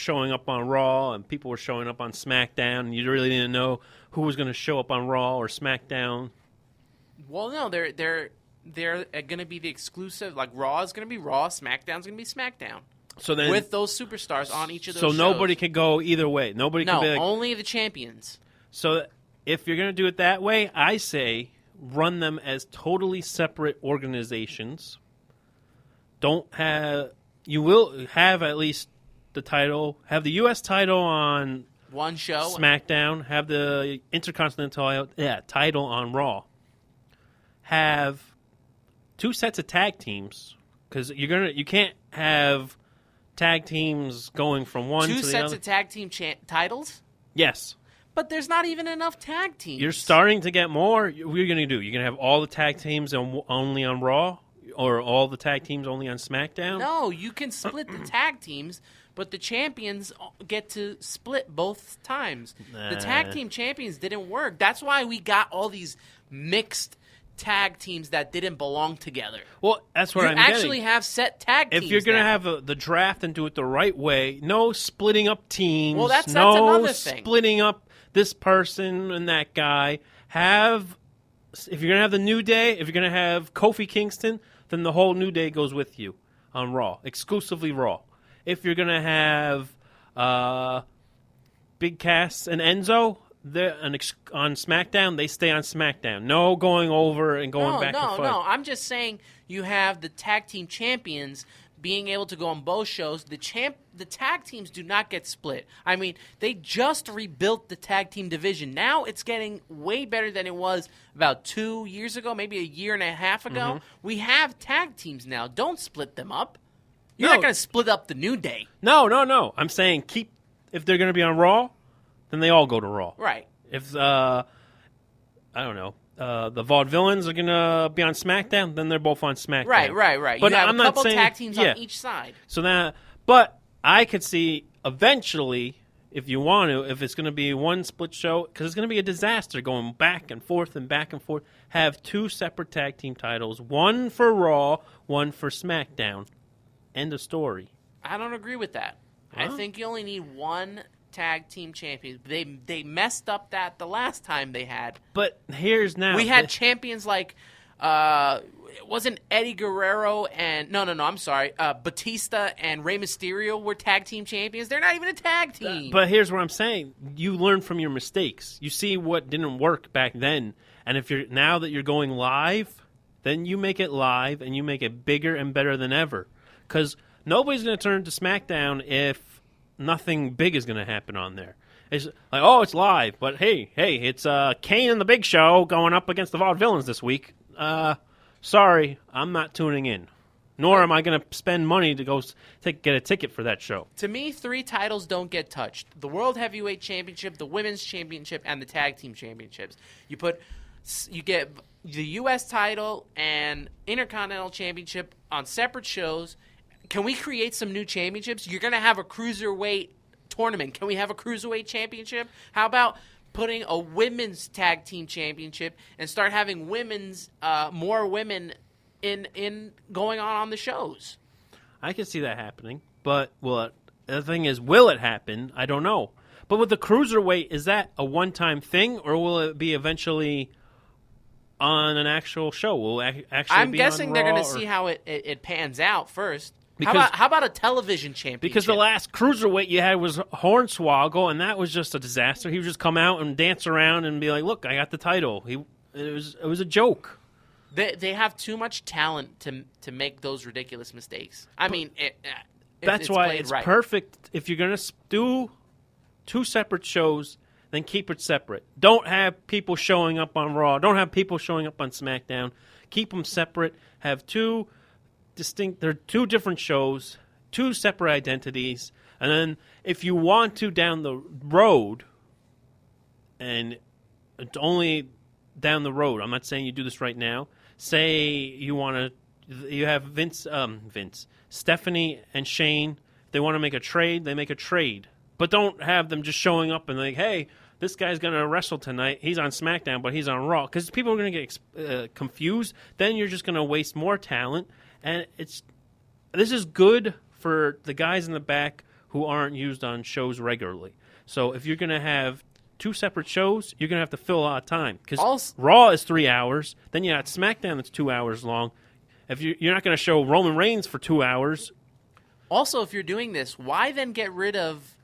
showing up on Raw and people were showing up on SmackDown, and you really didn't know who was going to show up on Raw or SmackDown. Well, no, they're going to be the exclusive. Like Raw is going to be Raw, SmackDown's going to be SmackDown. So then, with those superstars on each of those shows. So nobody can go either way. Nobody can be like, only the champions. So if you're going to do it that way, I say run them as totally separate organizations. You will have at least the title, have the U.S. title on one show, SmackDown, have the Intercontinental title on Raw. Have 2 sets of tag teams, because you can't have tag teams going from one to the other. 2 sets of tag team titles? Yes. But there's not even enough tag teams. You're starting to get more. What are you going to do? You're going to have all the tag teams only on Raw? Or all the tag teams only on SmackDown? No, you can split the tag teams, but the champions get to split both times. The tag team champions didn't work. That's why we got all these mixed tag teams that didn't belong together. Well, that's what I'm getting. You actually have set tag teams. If you're going to have the draft and do it the right way, no splitting up teams. Well, that's another thing. Splitting up this person and that guy. If you're going to have the New Day, if you're going to have Kofi Kingston, then the whole New Day goes with you on Raw, exclusively Raw. If you're going to have Big Cass and Enzo on SmackDown, they stay on SmackDown. No going over and going back and forth. No. I'm just saying you have the tag team champions being able to go on both shows. The tag teams do not get split. I mean, they just rebuilt the tag team division. Now it's getting way better than it was about 2 years ago, maybe a year and a half ago. Mm-hmm. We have tag teams now. Don't split them up. You're not going to split up the New Day. No. I'm saying if they're going to be on Raw, then they all go to Raw. Right. If, I don't know, the Vaudevillains are going to be on SmackDown, then they're both on SmackDown. Right. But you have I'm a not couple saying, tag teams on each side. But I could see eventually, if you want to, if it's going to be one split show, because it's going to be a disaster going back and forth, have 2 separate tag team titles, one for Raw, one for SmackDown. End of story. I don't agree with that. Huh? I think you only need one tag team champion. They messed up that the last time they had. But here's now. We had champions like it wasn't Eddie Guerrero and I'm sorry, Batista and Rey Mysterio were tag team champions. They're not even a tag team. But here's what I'm saying. You learn from your mistakes. You see what didn't work back then, and now that you're going live, then you make it live and you make it bigger and better than ever. Because nobody's going to turn to SmackDown if nothing big is going to happen on there. It's like, oh, it's live, but hey, it's Kane and the Big Show going up against the Vaudevillains this week. Sorry, I'm not tuning in. Nor am I going to spend money to go get a ticket for that show. To me, 3 titles don't get touched. The World Heavyweight Championship, the Women's Championship, and the Tag Team Championships. You get the U.S. title and Intercontinental Championship on separate shows. Can we create some new championships? You're going to have a cruiserweight tournament. Can we have a cruiserweight championship? How about putting a women's tag team championship and start having more women in going on the shows? I can see that happening, but the thing is, will it happen? I don't know. But with the cruiserweight, is that a one-time thing, or will it be eventually on an actual show? Will it actually I'm be guessing on they're Raw, going to see how it pans out first. Because, how about a television championship? Because the last cruiserweight you had was Hornswoggle, and that was just a disaster. He would just come out and dance around and be like, "Look, I got the title." It was a joke. They have too much talent to make those ridiculous mistakes. I mean, that's why it's right. Perfect. If you're going to do 2 separate shows, then keep it separate. Don't have people showing up on Raw. Don't have people showing up on SmackDown. Keep them separate. Have 2 distinct. They're 2 different shows, 2 separate identities, and then if you want to down the road, and it's only down the road. I'm not saying you do this right now. Say you have Vince, Stephanie, and Shane. They want to make a trade. They make a trade, but don't have them just showing up and like, hey, this guy's going to wrestle tonight. He's on SmackDown, but he's on Raw, because people are going to get confused. Then you're just going to waste more talent. And this is good for the guys in the back who aren't used on shows regularly. So if you're going to have 2 separate shows, you're going to have to fill a lot of time. Because Raw is 3 hours. Then you got SmackDown that's 2 hours long. If you're not going to show Roman Reigns for 2 hours. Also, if you're doing this, why then get rid of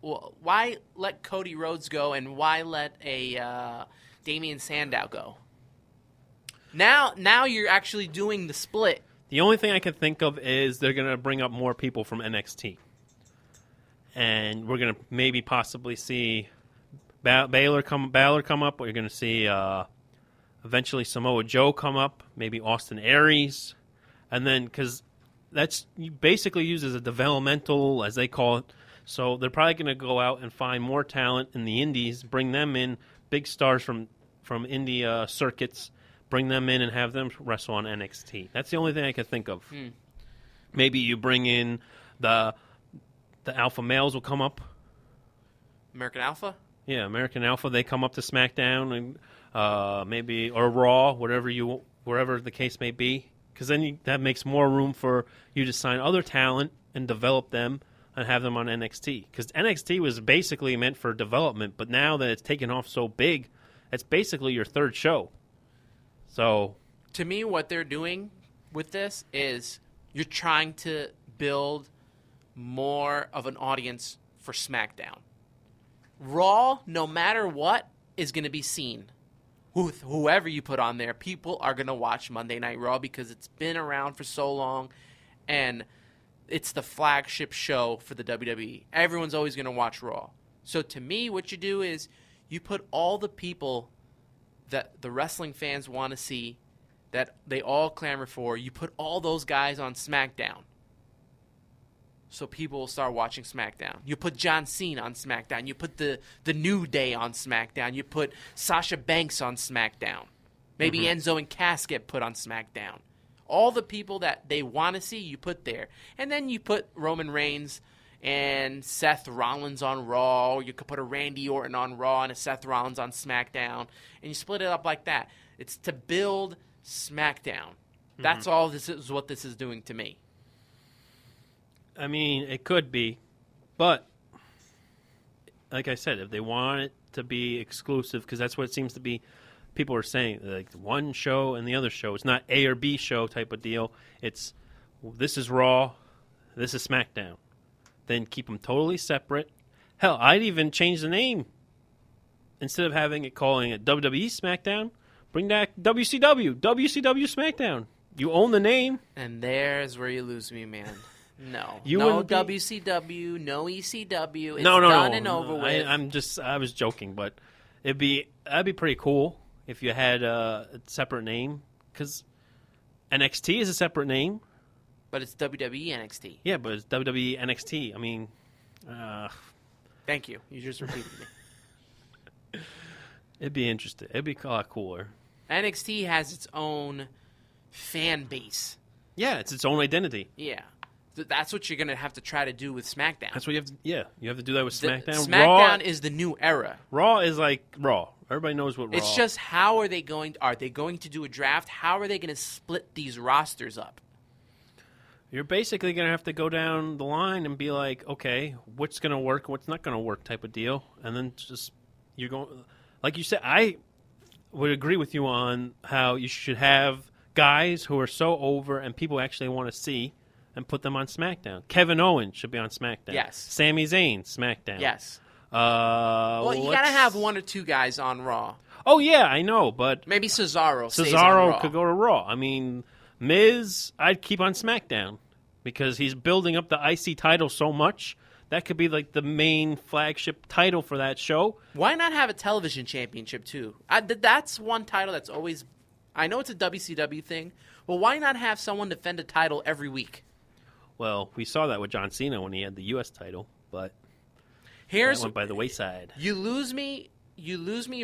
why let Cody Rhodes go and why let a Damian Sandow go? Now you're actually doing the split. The only thing I can think of is they're going to bring up more people from NXT. And we're going to maybe possibly see Balor come up. Or you're going to see eventually Samoa Joe come up. Maybe Austin Aries. And then, because that's basically used as a developmental, as they call it. So they're probably going to go out and find more talent in the indies, bring them in, big stars from indie circuits, bring them in and have them wrestle on NXT. That's the only thing I can think of. Maybe you bring in the alpha males will come up. American Alpha? Yeah, American Alpha. They come up to SmackDown and maybe or Raw, wherever the case may be. Because then that makes more room for you to sign other talent and develop them and have them on NXT. Because NXT was basically meant for development, but now that it's taken off so big, it's basically your third show. So, to me, what they're doing with this is you're trying to build more of an audience for SmackDown. Raw, no matter what, is going to be seen. Whoever you put on there, people are going to watch Monday Night Raw because it's been around for so long, and it's the flagship show for the WWE. Everyone's always going to watch Raw. So to me, what you do is you put all the people that the wrestling fans want to see, that they all clamor for, you put all those guys on SmackDown. So people will start watching SmackDown. You put John Cena on SmackDown. You put the New Day on SmackDown. You put Sasha Banks on SmackDown. Maybe Enzo and Cass get put on SmackDown. All the people that they want to see, you put there. And then you put Roman Reigns and Seth Rollins on Raw. Or you could put a Randy Orton on Raw and a Seth Rollins on SmackDown. And you split it up like that. It's to build SmackDown. That's all this is what this is doing to me. I mean, it could be, but like I said, if they want it to be exclusive, because that's what it seems to be, people are saying, like one show and the other show. It's not A or B show type of deal. It's this is Raw, this is SmackDown. Then keep them totally separate. Hell, I'd even change the name. Instead of calling it WWE SmackDown, bring back WCW SmackDown. You own the name. And there's where you lose me, man. No WCW, no ECW. It's done and over with. I was joking, but that'd be pretty cool if you had a separate name, because NXT is a separate name. But it's WWE NXT. Yeah, but it's WWE NXT. I mean, thank you. You just repeated me. It'd be interesting. It'd be a lot cooler. NXT has its own fan base. Yeah, it's its own identity. Yeah. That's what you're going to have to try to do with SmackDown. That's what you have to, you have to do that with SmackDown. SmackDown is the new era. Raw is like Raw. Everybody knows what Raw is. It's just how are they going to do a draft? How are they going to split these rosters up? You're basically going to have to go down the line and be like, okay, what's going to work, what's not going to work type of deal. And then just, you're going, like you said, I would agree with you on how you should have guys who are so over and people actually want to see and put them on SmackDown. Kevin Owens should be on SmackDown. Yes. Sami Zayn, SmackDown. Yes. Well, you got to have one or two guys on Raw. Oh, yeah, I know, but maybe Cesaro stays on Raw. Could go to Raw. I mean, Miz, I'd keep on SmackDown because he's building up the IC title so much. That could be like the main flagship title for that show. Why not have a television championship, too? That's one title that's always... I know it's a WCW thing, but why not have someone defend a title every week? Well, we saw that with John Cena when he had the U.S. title, but that went by the wayside. You lose me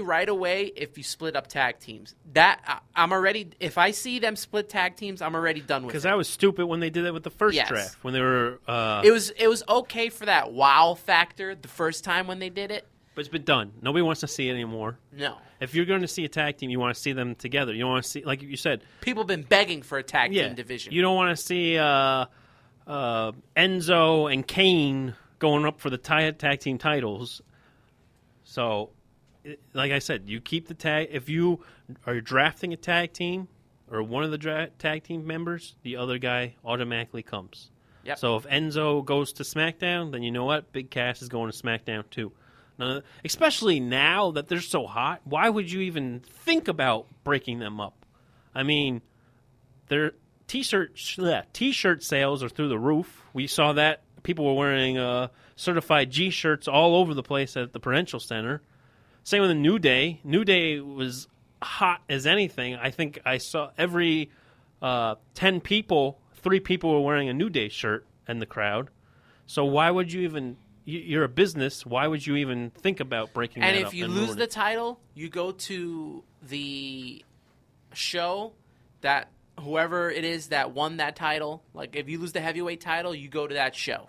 right away if you split up tag teams. I'm already. If I see them split tag teams, I'm already done with it. Because that was stupid when they did that with the first draft. When they were, it was okay for that wow factor the first time when they did it. But it's been done. Nobody wants to see it anymore. No. If you're going to see a tag team, you want to see them together. You want to see, like you said, people have been begging for a tag team division. You don't want to see Enzo and Kane going up for the tag team titles. So, like I said, you keep the tag. If you are drafting a tag team or one of the tag team members, the other guy automatically comes. Yep. So if Enzo goes to SmackDown, then you know what? Big Cass is going to SmackDown too. Now, especially now that they're so hot, why would you even think about breaking them up? I mean, their t-shirt sales are through the roof. We saw that. People were wearing certified G shirts all over the place at the Prudential Center. Same with the New Day. New Day was hot as anything. I think I saw every 10 people, 3 people were wearing a New Day shirt in the crowd. So why would you even... You're a business. Why would you even think about breaking that up? And if you lose the title, you go to the show that whoever it is that won that title. Like if you lose the heavyweight title, you go to that show.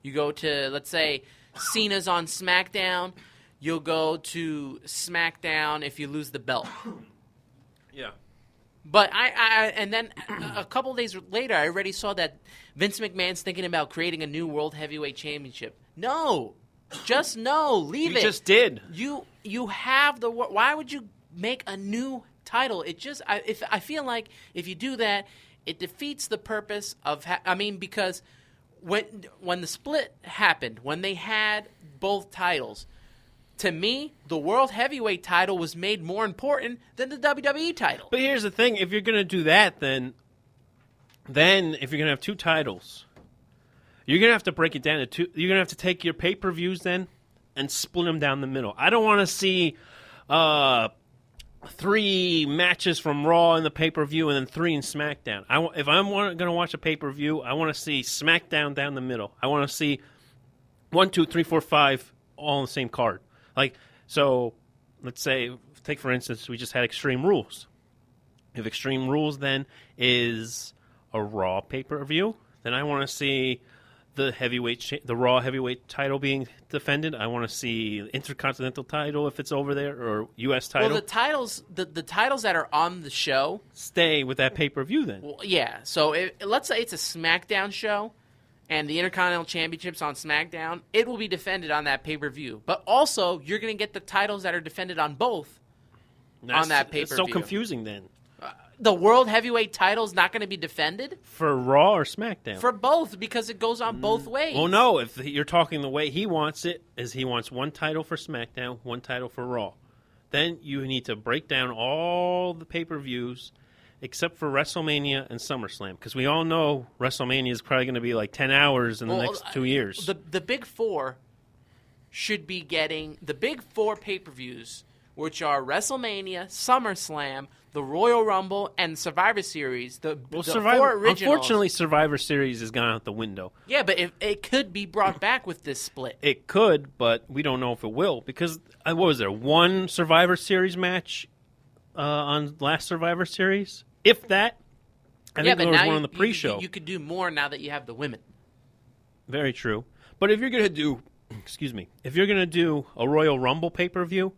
You go to, let's say, Cena's on SmackDown. You'll go to SmackDown if you lose the belt. Yeah. But and then a couple days later, I already saw that Vince McMahon's thinking about creating a new World Heavyweight Championship. No, just no, leave it. You just did. You have the. Why would you make a new title? It just. I feel like if you do that, it defeats the purpose of. Because when the split happened, when they had both titles. To me, the World Heavyweight title was made more important than the WWE title. But here's the thing. If you're going to do that, then if you're going to have 2 titles, you're going to have to break it down to 2. You're going to have to take your pay-per-views then and split them down the middle. I don't want to see 3 matches from Raw in the pay-per-view and then 3 in SmackDown. If I'm going to watch a pay-per-view, I want to see SmackDown down the middle. I want to see 1, 2, 3, 4, 5 all on the same card. So let's say, take for instance, we just had Extreme Rules. If Extreme Rules then is a Raw pay-per-view, then I want to see the Raw heavyweight title being defended. I want to see the Intercontinental title if it's over there, or U.S. title. Well, the titles that are on the show stay with that pay-per-view then. Well, yeah. So let's say it's a SmackDown show. And the Intercontinental Championships on SmackDown, it will be defended on that pay-per-view. But also, you're going to get the titles that are defended on both on that pay-per-view. It's so confusing then. The World Heavyweight title is not going to be defended? For Raw or SmackDown? For both, because it goes on both ways. Well, no. If you're talking the way he wants it, is he wants 1 title for SmackDown, 1 title for Raw. Then you need to break down all the pay-per-views except for WrestleMania and SummerSlam, because we all know WrestleMania is probably going to be like 10 hours in the next 2 years. The Big Four should be getting the Big Four pay-per-views, which are WrestleMania, SummerSlam, the Royal Rumble, and Survivor Series. The 4 originals. Unfortunately, Survivor Series has gone out the window. Yeah, but it could be brought back with this split. It could, but we don't know if it will, because what was there, 1 Survivor Series match on last Survivor Series? If that, I think there was one on the pre-show. You could do more now that you have the women. Very true. But if you're going to do, if you're going to do a Royal Rumble pay-per-view,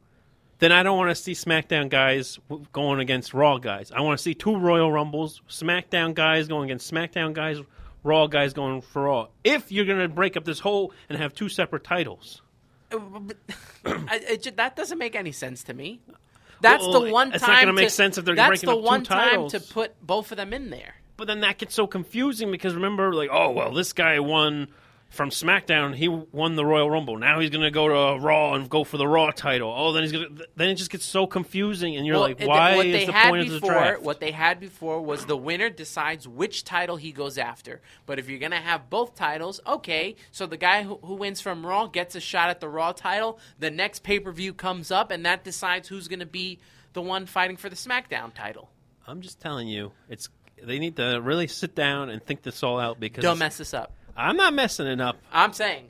then I don't want to see SmackDown guys going against Raw guys. I want to see 2 Royal Rumbles, SmackDown guys going against SmackDown guys, Raw guys going for Raw. If you're going to break up this whole and have 2 separate titles. That doesn't make any sense to me. That's the one time. It's not going to make sense if they're breaking up 2 titles. That's the one time to put both of them in there. But then that gets so confusing because remember, this guy won from SmackDown. He won the Royal Rumble. Now he's going to go to Raw and go for the Raw title. Oh, then it just gets so confusing, and you're why is the point of the draft? What they had before was the winner decides which title he goes after. But if you're going to have both titles, okay, so the guy who wins from Raw gets a shot at the Raw title. The next pay-per-view comes up, and that decides who's going to be the one fighting for the SmackDown title. I'm just telling you, they need to really sit down and think this all out because don't mess this up. I'm not messing it up. I'm saying,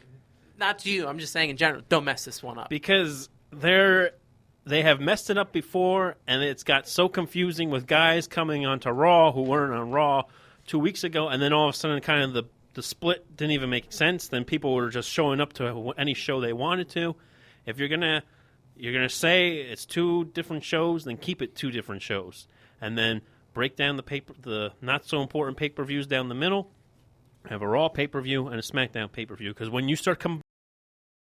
not to you. I'm just saying in general, don't mess this one up. Because they have messed it up before, and it's got so confusing with guys coming onto Raw who weren't on Raw 2 weeks ago, and then all of a sudden kind of the split didn't even make sense. Then people were just showing up to any show they wanted to. If you're gonna say it's 2 different shows, then keep it 2 different shows, and then break down the not so important pay-per-views down the middle. Have a Raw pay-per-view and a SmackDown pay-per-view, because when you start